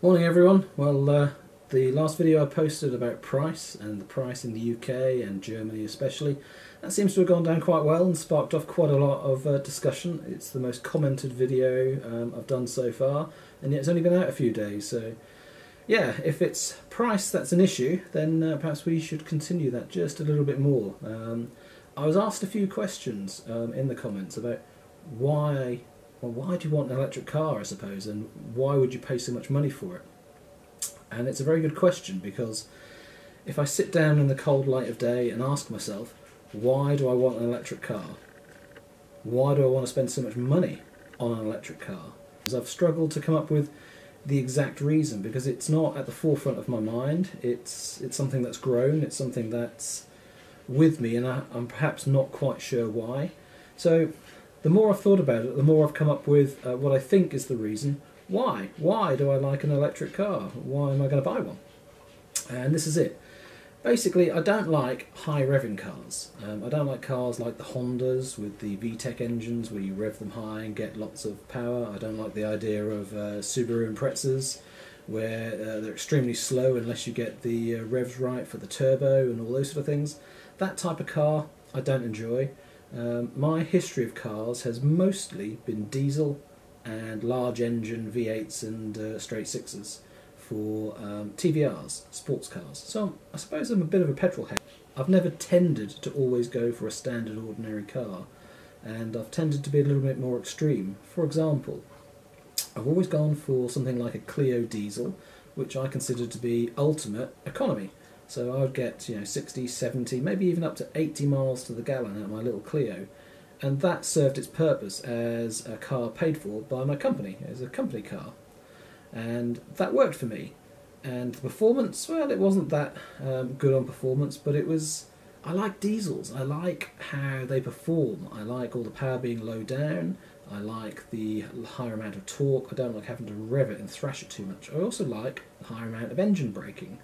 Morning everyone. Well, the last video I posted about price and the price in the UK and Germany especially, that seems to have gone down quite well and sparked off quite a lot of discussion. It's the most commented video I've done so far, and yet it's only been out a few days, so yeah, if it's price that's an issue, then perhaps we should continue that just a little bit more. I was asked a few questions in the comments about why do you want an electric car, I suppose, and why would you pay so much money for it? And it's a very good question, because if I sit down in the cold light of day and ask myself, why do I want an electric car? Why do I want to spend so much money on an electric car? Because I've struggled to come up with the exact reason, because it's not at the forefront of my mind. It's something that's grown, it's something that's with me, and I'm perhaps not quite sure why. So the more I've thought about it, the more I've come up with what I think is the reason. Why? Why do I like an electric car? Why am I going to buy one? And this is it. Basically, I don't like high revving cars. I don't like cars like the Hondas with the VTEC engines where you rev them high and get lots of power. I don't like the idea of Subaru Imprezas where they're extremely slow unless you get the revs right for the turbo and all those sort of things. That type of car I don't enjoy. My history of cars has mostly been diesel and large engine V8s and straight sixes for TVRs, sports cars. So I suppose I'm a bit of a petrol head. I've never tended to always go for a standard ordinary car, and I've tended to be a little bit more extreme. For example, I've always gone for something like a Clio diesel, which I consider to be ultimate economy. So I would get 60, 70, maybe even up to 80 miles to the gallon out of my little Clio, and that served its purpose as a car paid for by my company, as a company car, and that worked for me. And the performance, well, it wasn't that good on performance, but I like diesels. I like how they perform. I like all the power being low down. I like the higher amount of torque. I don't like having to rev it and thrash it too much. I also like the higher amount of engine braking.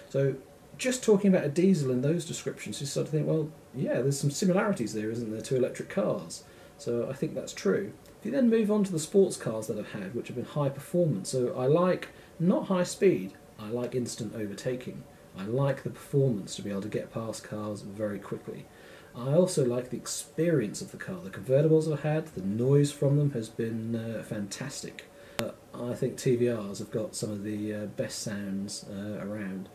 So just talking about a diesel in those descriptions, you start to think, well, yeah, there's some similarities there, isn't there, to electric cars? So I think that's true. If you then move on to the sports cars that I've had, which have been high performance, so I like not high speed, I like instant overtaking. I like the performance to be able to get past cars very quickly. I also like the experience of the car. The convertibles I've had, the noise from them has been fantastic. I think TVRs have got some of the best sounds around.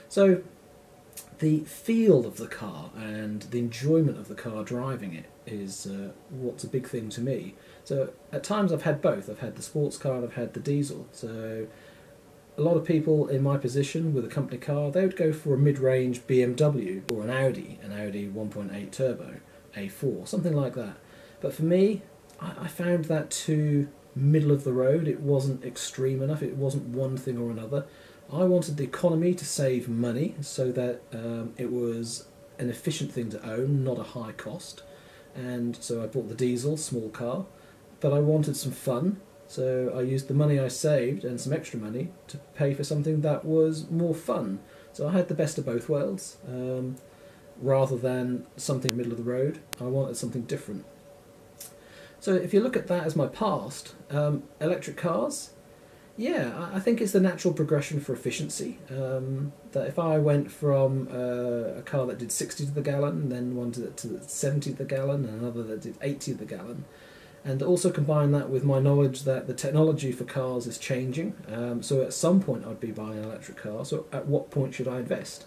So the feel of the car and the enjoyment of the car driving it is what's a big thing to me. So at times I've had both. I've had the sports car and I've had the diesel. So a lot of people in my position with a company car, they would go for a mid-range BMW or an Audi 1.8 turbo, A4, something like that. But for me, I found that too middle of the road. It wasn't extreme enough. It wasn't one thing or another. I wanted the economy to save money so that it was an efficient thing to own, not a high cost. And so I bought the diesel, small car, but I wanted some fun. So I used the money I saved and some extra money to pay for something that was more fun. So I had the best of both worlds. Rather than something middle of the road, I wanted something different. So if you look at that as my past, electric cars, yeah, I think it's the natural progression for efficiency. That if I went from a car that did 60 to the gallon, and then one to 70 to the gallon, and another that did 80 to the gallon, and also combine that with my knowledge that the technology for cars is changing, so at some point I'd be buying an electric car, so at what point should I invest?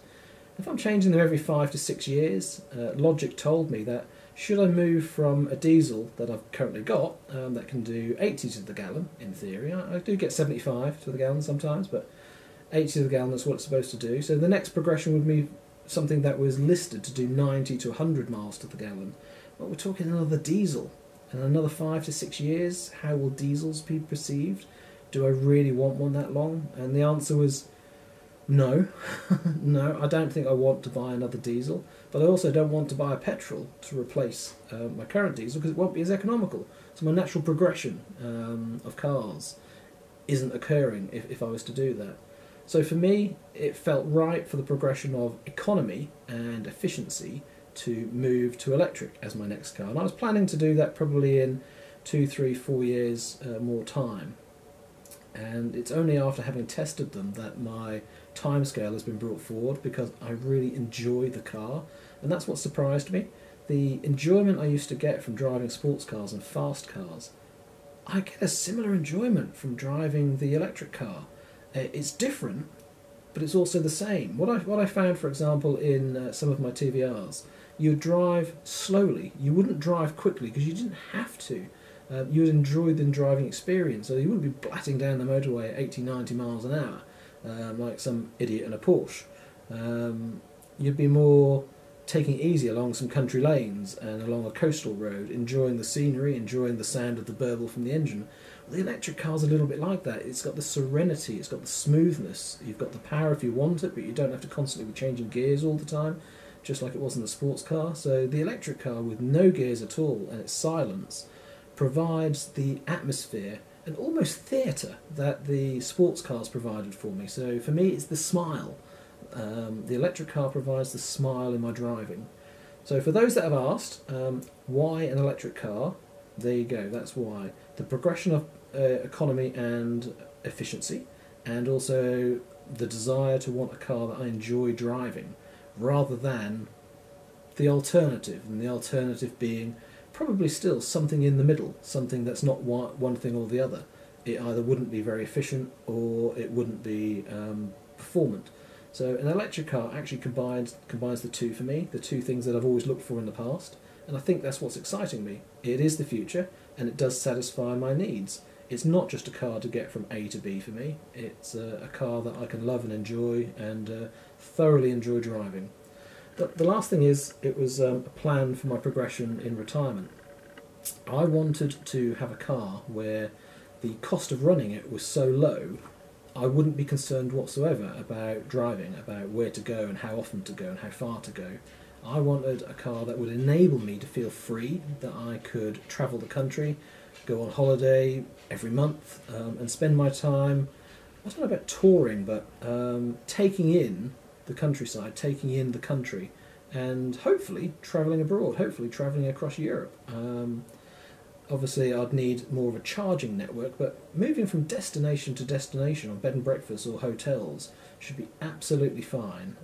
If I'm changing them every 5 to 6 years, logic told me that should I move from a diesel that I've currently got that can do 80 to the gallon, in theory, I do get 75 to the gallon sometimes, but 80 to the gallon is what it's supposed to do, so the next progression would be something that was listed to do 90 to 100 miles to the gallon. Well, we're talking another diesel. In another 5 to 6 years, how will diesels be perceived? Do I really want one that long? And the answer was no. No, I don't think I want to buy another diesel, but I also don't want to buy a petrol to replace my current diesel because it won't be as economical. So my natural progression of cars isn't occurring if I was to do that. So for me, it felt right for the progression of economy and efficiency to move to electric as my next car, and I was planning to do that probably in 2, 3, 4 years more time. and it's only after having tested them that my timescale has been brought forward, because I really enjoy the car, and that's what surprised me. The enjoyment I used to get from driving sports cars and fast cars, I get a similar enjoyment from driving the electric car. It's different, but it's also the same. What I found, for example, in some of my TVRs, you would drive slowly. You wouldn't drive quickly because you didn't have to. You would enjoy the driving experience, so you wouldn't be blatting down the motorway at 80, 90 miles an hour like some idiot in a Porsche. You'd be more taking it easy along some country lanes and along a coastal road, enjoying the scenery, enjoying the sound of the burble from the engine. Well, the electric car's a little bit like that. It's got the serenity, it's got the smoothness, you've got the power if you want it, but you don't have to constantly be changing gears all the time, just like it was in the sports car. So the electric car with no gears at all and its silence provides the atmosphere and almost theatre that the sports cars provided for me. So for me, it's the smile. The electric car provides the smile in my driving. So for those that have asked, why an electric car? There you go, that's why. The progression of economy and efficiency, and also the desire to want a car that I enjoy driving, rather than the alternative, and the alternative being probably still something in the middle, something that's not one thing or the other. It either wouldn't be very efficient or it wouldn't be performant. So an electric car actually combines the two for me, the two things that I've always looked for in the past, and I think that's what's exciting me. It is the future, and it does satisfy my needs. It's not just a car to get from A to B for me, it's a car that I can love and enjoy and thoroughly enjoy driving. But the last thing is, it was a plan for my progression in retirement. I wanted to have a car where the cost of running it was so low I wouldn't be concerned whatsoever about driving, about where to go and how often to go and how far to go. I wanted a car that would enable me to feel free, that I could travel the country, go on holiday every month, and spend my time, I don't know about touring, but taking in the countryside, taking in the country, and hopefully travelling abroad, hopefully travelling across Europe. Obviously I'd need more of a charging network, but moving from destination to destination on bed and breakfast or hotels should be absolutely fine.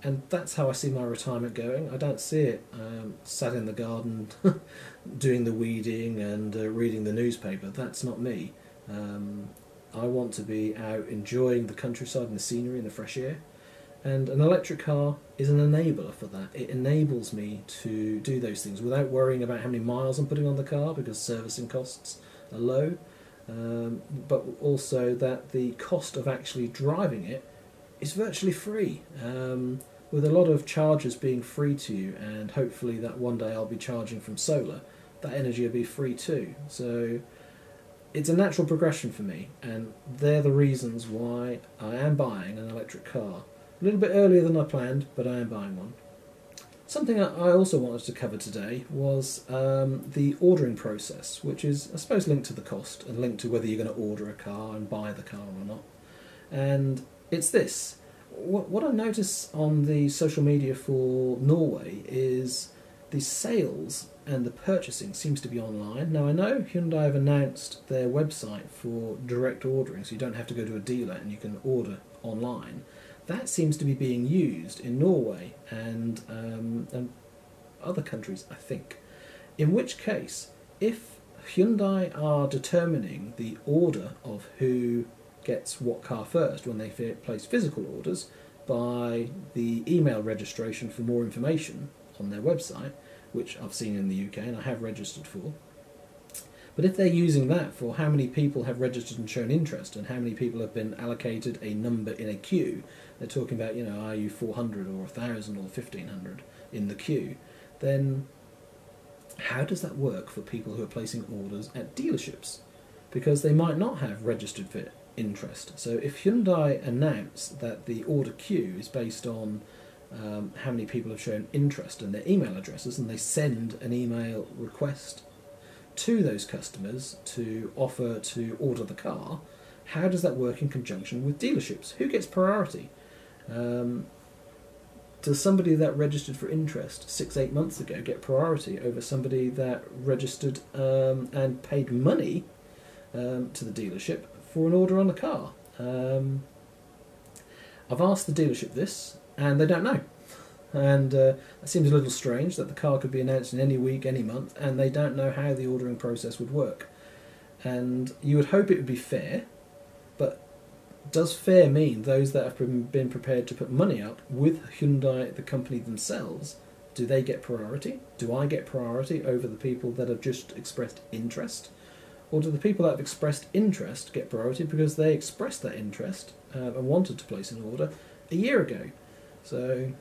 And that's how I see my retirement going. I don't see it sat in the garden doing the weeding and reading the newspaper. That's not me. I want to be out enjoying the countryside and the scenery and the fresh air. And an electric car is an enabler for that. It enables me to do those things without worrying about how many miles I'm putting on the car, because servicing costs are low, but also that the cost of actually driving it is virtually free. With a lot of chargers being free to you, and hopefully that one day I'll be charging from solar, that energy will be free too. So it's a natural progression for me, and they're the reasons why I am buying an electric car. A little bit earlier than I planned, but I am buying one. Something I also wanted to cover today was the ordering process, which is, I suppose, linked to the cost and linked to whether you're going to order a car and buy the car or not. And it's this. What I notice on the social media for Norway is the sales and the purchasing seems to be online. Now I know Hyundai have announced their website for direct ordering, so you don't have to go to a dealer and you can order online. That seems to be being used in Norway and other countries, I think. In which case, if Hyundai are determining the order of who gets what car first when they place physical orders by the email registration for more information on their website, which I've seen in the UK and I have registered for, but if they're using that for how many people have registered and shown interest and how many people have been allocated a number in a queue, they're talking about, you know, are you 400 or 1,000 or 1,500 in the queue, then how does that work for people who are placing orders at dealerships? Because they might not have registered for interest. So if Hyundai announce that the order queue is based on how many people have shown interest and their email addresses, and they send an email request to those customers to offer to order the car, how does that work in conjunction with dealerships? Who gets priority? Does somebody that registered for interest 6-8 months ago get priority over somebody that registered and paid money to the dealership for an order on the car. I've asked the dealership this, and they don't know. And it seems a little strange that the car could be announced in any week, any month, and they don't know how the ordering process would work. And you would hope it would be fair, but does fair mean those that have been prepared to put money up with Hyundai, the company themselves, do they get priority? Do I get priority over the people that have just expressed interest? Or do the people that have expressed interest get priority because they expressed that interest and wanted to place an order a year ago? So,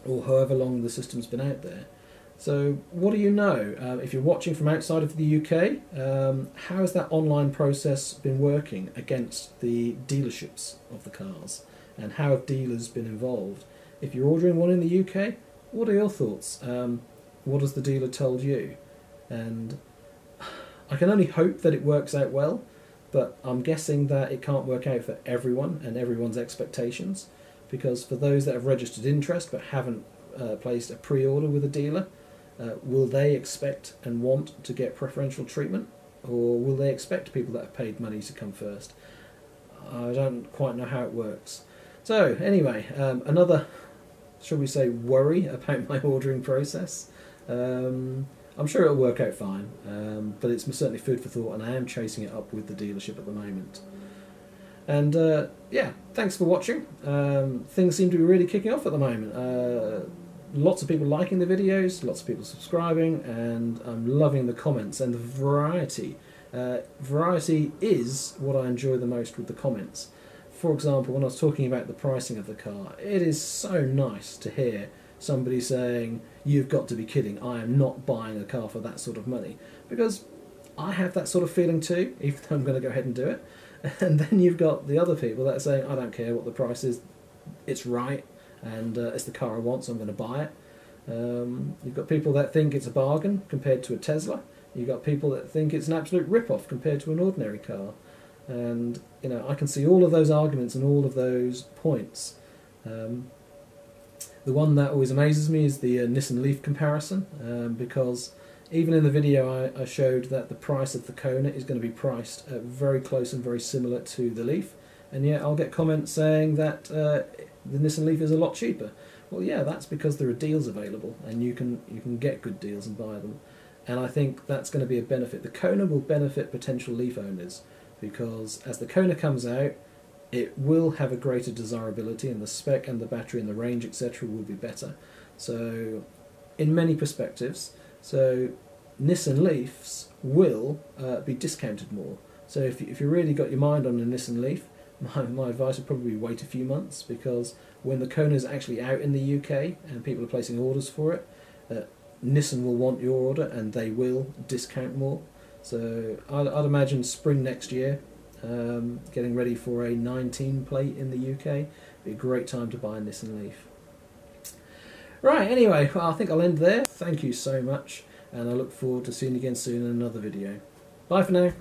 or however long the system's been out there. So what do you know? If you're watching from outside of the UK, how has that online process been working against the dealerships of the cars? And how have dealers been involved? If you're ordering one in the UK, what are your thoughts? What has the dealer told you? And I can only hope that it works out well, but I'm guessing that it can't work out for everyone and everyone's expectations, because for those that have registered interest but haven't placed a pre-order with a dealer, will they expect and want to get preferential treatment, or will they expect people that have paid money to come first? I don't quite know how it works. So anyway, another, shall we say, worry about my ordering process. I'm sure it'll work out fine, but it's certainly food for thought, and I am chasing it up with the dealership at the moment. And yeah, thanks for watching. Things seem to be really kicking off at the moment. Lots of people liking the videos, lots of people subscribing, and I'm loving the comments and the variety. Variety is what I enjoy the most with the comments. For example, when I was talking about the pricing of the car, it is so nice to hear somebody saying, "You've got to be kidding, I am not buying a car for that sort of money." Because I have that sort of feeling too, even though I'm going to go ahead and do it. And then you've got the other people that are saying, "I don't care what the price is, it's right, and it's the car I want, so I'm going to buy it." You've got people that think it's a bargain compared to a Tesla. You've got people that think it's an absolute rip-off compared to an ordinary car. And you know, I can see all of those arguments and all of those points. The one that always amazes me is the Nissan Leaf comparison, because even in the video I showed that the price of the Kona is going to be priced very close and very similar to the Leaf, and yet I'll get comments saying that the Nissan Leaf is a lot cheaper. Well, yeah, that's because there are deals available, and you can get good deals and buy them. And I think that's going to be a benefit. The Kona will benefit potential Leaf owners, because as the Kona comes out, it will have a greater desirability, and the spec and the battery and the range, etc., will be better. So, in many perspectives, so Nissan Leafs will be discounted more. So if you really got your mind on a Nissan Leaf, my advice would probably wait a few months, because when the Kona is actually out in the UK and people are placing orders for it, Nissan will want your order and they will discount more. So I'd imagine spring next year, getting ready for a 19 plate in the UK, be a great time to buy a Nissan Leaf. Right, anyway, well, I think I'll end there. Thank you so much, and I look forward to seeing you again soon in another video. Bye for now.